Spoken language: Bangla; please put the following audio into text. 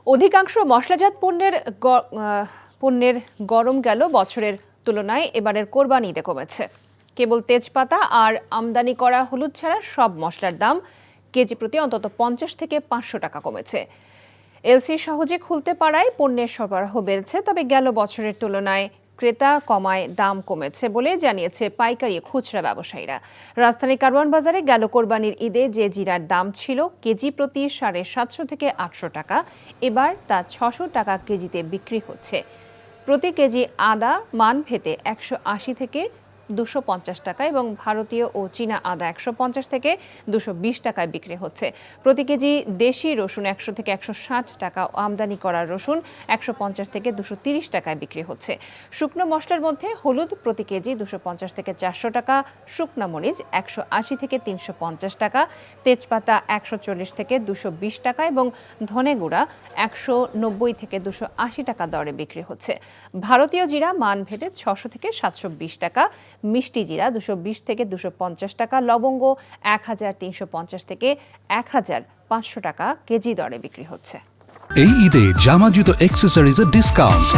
অধিকাংশ মশলাজাত পণ্যের গরম গেল বছরের তুলনায় এবারের কোরবানি ঈদে কমেছে। কেবল তেজপাতা আর আমদানি করা হলুদ ছাড়া সব মশলার দাম কেজি প্রতি অন্তত 50 থেকে 500 টাকা কমেছে। এলসি সহজে খুলতে পারায় পণ্যের সরবরাহ বেড়েছে, তবে গেল বছরের তুলনায় ক্রেতা কমায় দাম কমেছে বলে জানিয়েছে পাইকারি খুচরা ব্যবসায়ীরা। রাজধানীর কারওয়ান বাজারে গেল কোরবানির ঈদে যে জিরার দাম ছিল কেজি প্রতি 750 থেকে 800 টাকা, এবার তা 600 টাকা কেজিতে বিক্রি হচ্ছে। প্রতি কেজি আদা মানভেদে 180 থেকে 250 টাকা এবং ভারতীয় ও চীনা আদা 150 থেকে 220 টাকায় বিক্রি হচ্ছে। প্রতি কেজি দেশি রসুন 100 থেকে 160 টাকা, আমদানি করা রসুন 150 থেকে 230 টাকায় বিক্রি হচ্ছে। শুকনো মশলার মধ্যে হলুদ প্রতি কেজি 250 থেকে 400 টাকা, শুকনা মরিচ 180 থেকে 350 টাকা, তেজপাতা 140 থেকে 220 টাকা এবং ধনে গুঁড়া 190 থেকে 280 টাকা দরে বিক্রি হচ্ছে। ভারতীয় জিরা মানভেদে 600 থেকে 720 টাকা, মিষ্টি জিরা 220 থেকে 250 টাকা, লবঙ্গ 1350 থেকে 1500 টাকা কেজি দরে বিক্রি হচ্ছে। এই ঈদে জামা জুতো অ্যাক্সেসরিজের ডিসকাউন্ট।